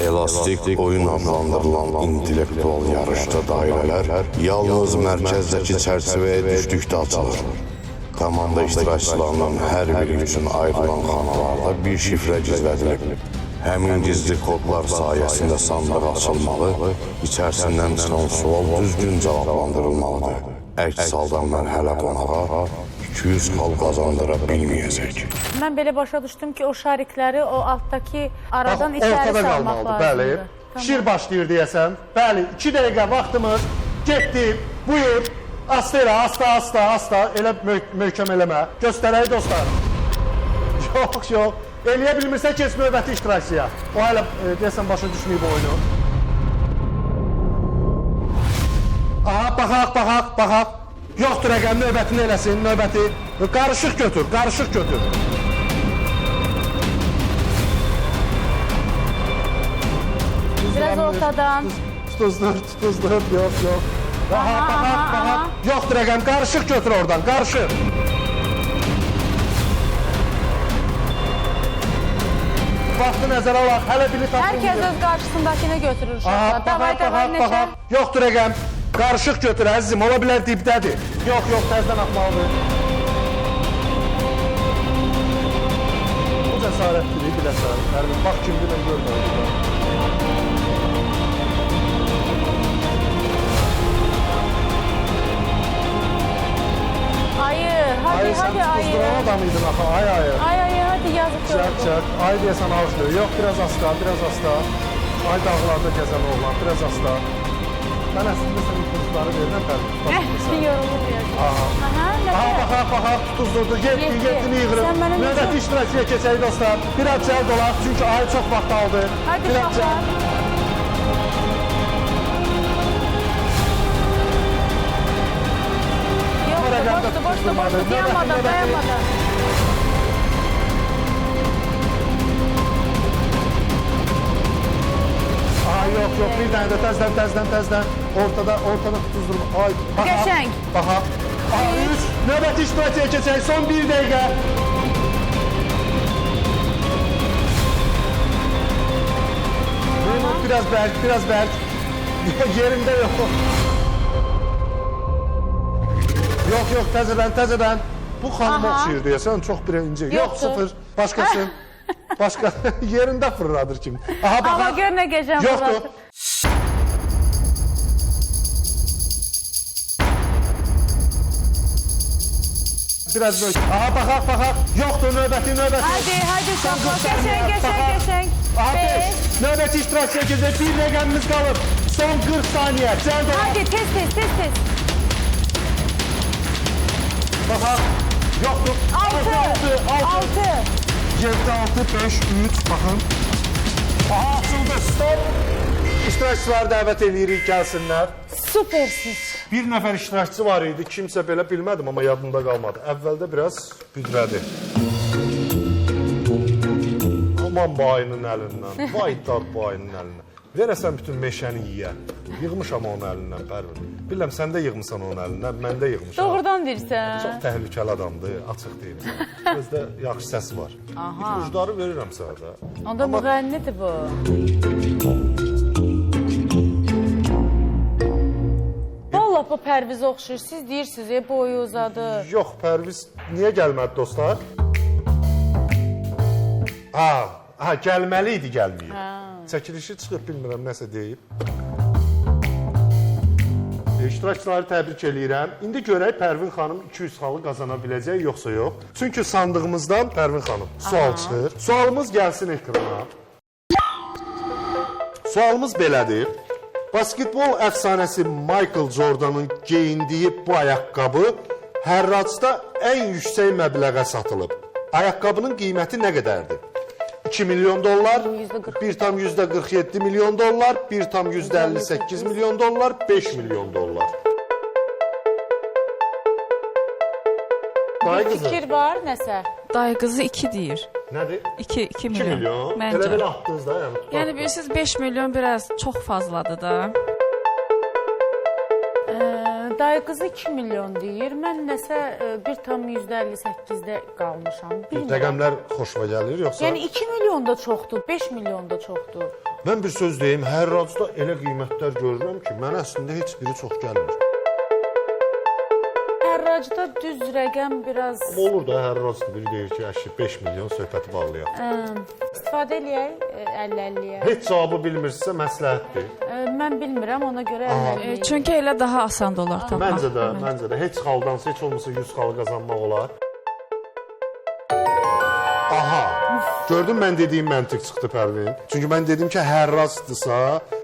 Elastik oyun adlandırılan intellektual yarışda dairələr yalnız mərkəzdəki çərçivəyə düşdükdə açılır. Komanda iştirakçılarının hər biri üçün ayrılan xanalarda bir şifrə gizlədilib. Həmin gizli kodlar sayəsində sandıq açılmalı, içərisindən çıxan sual düzgün cavablandırılmalıdır. Əks halda mərhələ qonağa 200 xal qazandıra bilməyəcək. Mən belə başa düşdüm ki, o şarikləri o altdakı aradan içəri salmaq lazımdır. Bəli. Şir başlayır deyəsən. Bəli, 2 dəqiqə vaxtımız getdi. Buyur. Asta elə, asta. Elə möhkəm eləmə. Göstərək dostlar. Yox. Eləyə bilmirsə keç növbəti iştirakçıya. O hələ deyəsən başa düşməyib oyunu. Aha, baxaq. Yoxdur rəqəm, növbətini eləsin, növbəti. Qarışıq götür. Biraz ortadan. Tutuzdur, yox. Aha. Yoxdur rəqəm, qarışıq götür oradan, qarışıq. Vaxtı nəzərə alaq, hələ biri tapılmıyor. Herkes öz qarşısındakini götürür uşaqlar. Davay, neçə? Yoxdur rəqəm, qarışıq götür əzizim, ola bilər dibdədir. Yox, təzdən axmalıdır. Bu cəsarətlidir, biləsən. Bax kimdir, mən görməyəm. Hadi, Sen tutuzduran adamıydın axı, ay. Hadi yazık. Çək. Ay deyəsən ağışdır. Yox, biraz asta. Ay dağlarda gəzən oğlan, biraz asta. Mən əslində sən tutuzları verirəm, bəli. Yorulur ya. Aha, baxaq, tutuzdurdu. Yetdini yığırım. Növbəti iştirakçıya keçək dostlar. Biraz cəld olaq, çünki ay çox vaxt aldı. Hadi uşaqlar. Boşdu, dayanmadan. Yox, bir dənə də təzdən. Ortada tutuzdurma. Ay, Qəşəng. Baxaq. 3, növbəti iştirakçıya keçək, son 1 dəqiqə. Biraz bərk. Yerində yox. Yox, təzədən. Bu xanım oxşayır deyəsən, çox birinci. Yox, 0, başqası. Yerində fırladır kim. Aha, baxaq. Amma gör nə gecəm yoxdur. Biraz böyle. Aha, baxaq. Yoxdur, növbəti. Hadi uşaqlar, qəşəng. Ateş, növbəti iştirakçıya keçək. 1 rəqəmimiz qalıb. Son 40 saniyə. Cəld olaq. Hadi, tez. Baxaq. Yoxdur. 6. 7, 6, 5, 3, baxın. Aha, açıldı, stop. İştirakçıları dəvət edirik, gəlsinlər. Süpersiz. Bir nəfər iştirakçı var idi, kimsə belə bilmədim, amma yadımda qalmadı. Əvvəldə biraz büdrədi. Aman bu ayının əlindən, vay dad bu ayının əlindən. Verəsən bütün meşəni yiyən. Yığmışam onun əlindən, Pərvin. Biləm, sən də yığmışsan onun əlindən, mən də yığmışam. Doğrudan deyirsən. Çox təhlükəli adamdır, açıq deyirsən. Özdə yaxşı səsi var. İpucları verirəm sənə də. Onda müğənnidir bu. Vallahi bu Pərvizə oxşayır. Siz deyirsiniz, boyu uzadı. Yox, Pərviz niyə gəlmədi dostlar? Gəlməli idi, gəlməyib. Çəkilişi çıxıb, bilmirəm, nəsə deyib. İştirakçıları təbrik eləyirəm. İndi görək Pərvin xanım 200 xalı qazana biləcək, yoxsa yox. Çünki sandığımızdan Pərvin xanım sual çıxır. Sualımız gəlsin ekrana. Sualımız belədir. Basketbol əfsanəsi Michael Jordan'ın geyindiyi bu ayaqqabı hərracda ən yüksək məbləğə satılıb. Ayaqqabının qiyməti nə qədərdir? 2 milyon dollar, 1,47 milyon dollar, 1,58 milyon dollar, 5 milyon dollar. Bir fikir var, nəsə? Dayı qızı 2 deyir. Nədir? 2 milyon. 2 milyon. Məncə. Elə belə atdınız da. Yəni bilirsiniz 5 milyon biraz çox fazladır da. Dayı qızı 2 milyon deyir. Mən nəsə 1,58-də qalmışam. Rəqəmlər xoşuma gəlir, yoxsa? Yəni 2 milyon da çoxdur, 5 milyon da çoxdur. Mən bir söz deyim, hərracda elə qiymətlər görürəm ki, mən əslində heç biri çox gəlmir. Hərracda düz rəqəm biraz Olur da hərracda biri deyir ki, əşi 5 milyon söhbəti bağlayaq. istifadə eləyək 50-50-yə. Heç cavabı bilmirsinizsə məsləhətdir. Mən bilmirəm, ona görə 50-50. Çünki elə daha asan olar tapmaq. Məncə də heç xaldansa heç olmasa 100 xal qazanmaq olar. Aha, gördün mən dediyim məntiq çıxdı Pərvin. Çünki mən dedim ki, hərracdırsa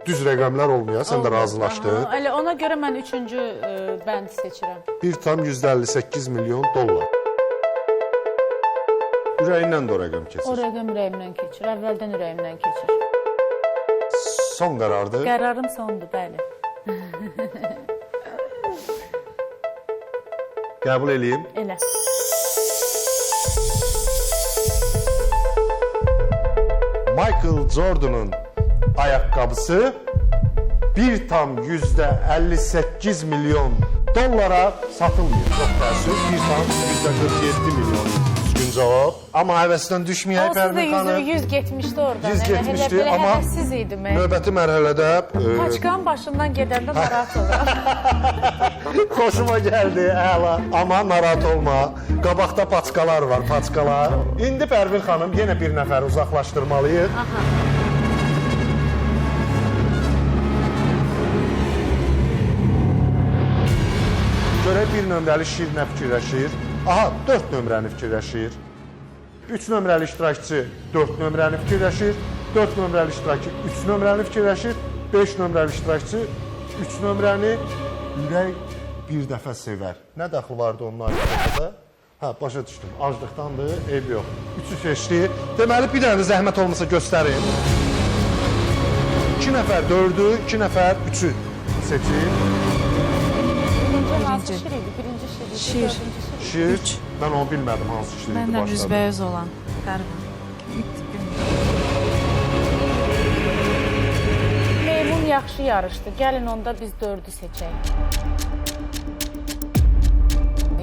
düz rəqəmlər olmuyor, sən də razılaşdın. Elə ona görə mən 3-cü bəndi seçirəm. 1,58 milyon dollar. Ürəyindən də o rəqəm O keçir. rəqəm ürəyimdən keçir, əvvəldən ürəyimdən keçir. Son qərardır. Qərarım sondur, bəli. Qəbul eləyim. Elə. Michael Jordan'ın ayaqqabısı 1,58 milyon dollara satılmıyor. Çox təəssüf, 1,47 milyon düzgün cavab. Amma həvəsdən düşməyək O sizdə Pərvin xanım. 100 getmişdi oradan. 100 getmişdi, elə amma həvəssiz idim. Növbəti mərhələdə Paçkanın başından gedəndə narahat oluram. xoşuma gəldi, əla. Amma narahat olma. Qabaqda paçkalar var, paçkalar. İndi Pərvin xanım yenə bir nəfər uzaqlaşdırmalıyıq. Görək bir nömrəli şir nə fikirləşir? Aha, 4 nömrəni fikirləşir. 3 nömrəli iştirakçı 4 nömrəni fikirləşir. 4 nömrəli iştirakçı 3 nömrəni fikirləşir. 5 nömrəli iştirakçı 3 nömrəni ürək bir dəfə sevər. Nə dəxli vardı onun ayrıca? Hə, başa düşdüm. Aclıqdandır, ev yox. 3'ü seçdi. Deməli, bir dənə də zəhmət olmasa göstərin. 2 nəfər 4'ü, 2 nəfər 3'ü seçin. Birinci hansı şir idi? Birinci şir idi. Şir. Şir. Mən onu bilmədim hansı şir idi Məndən başladı. üzbəyüz olan Pərvin. Meymun yaxşı yarışdı. Gəlin onda biz 4'ü seçək.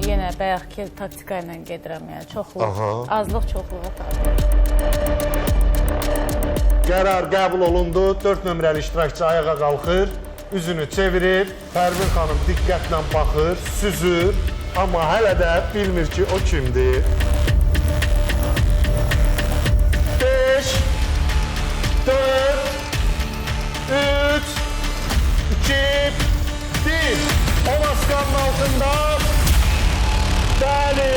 Yenə bayaqki taktika ilə gedirəm yəni. Çoxluq, azlıq çoxluğa tabi. Qərar qəbul olundu. 4 nömrəli iştirakçı ayağa qalxır. Üzünü çevirir. Pərvin xanım diqqətlə baxır, süzür. Amma hələ də bilmir ki, o kimdir. 5, 4, 3, 2, 1. O maskanın altında bəli,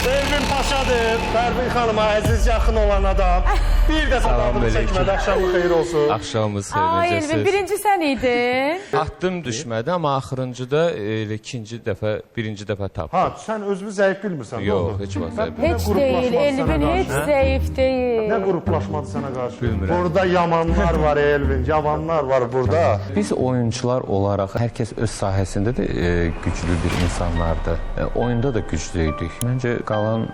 Elvin Paşadır. Pərvin xanıma əziz yaxın olan adam. Bir dəfə dadını çəkmədi, axşamı xeyir olsun. Axşamınız Ay xeyir, Elvin, necəsiz? birinci sən idin. Atdım düşmədi, amma axırıncıda ikinci dəfə, birinci dəfə tapdım. Ha, sən özünü zəif bilmirsən. Yox, doğru. heç vaxt zəif Heç deyil, Elvin heç zəif deyil. Nə qruplaşmadı sənə qarşı? Bilmirəm. Burada yamanlar var Elvin, yavanlar var burada. Biz oyuncular olaraq hər kəs öz sahəsində də güclü bir insanlardır. Oyunda da güclüydük. Məncə qalan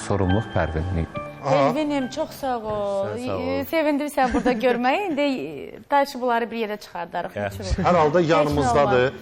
sorumluluq Pərvinlik. Elvinim, çox sağ ol. Sevindim sən burada görməyi. İndi daşı bunları bir yerə çıxardarıq. Hər halda yanımızdadır.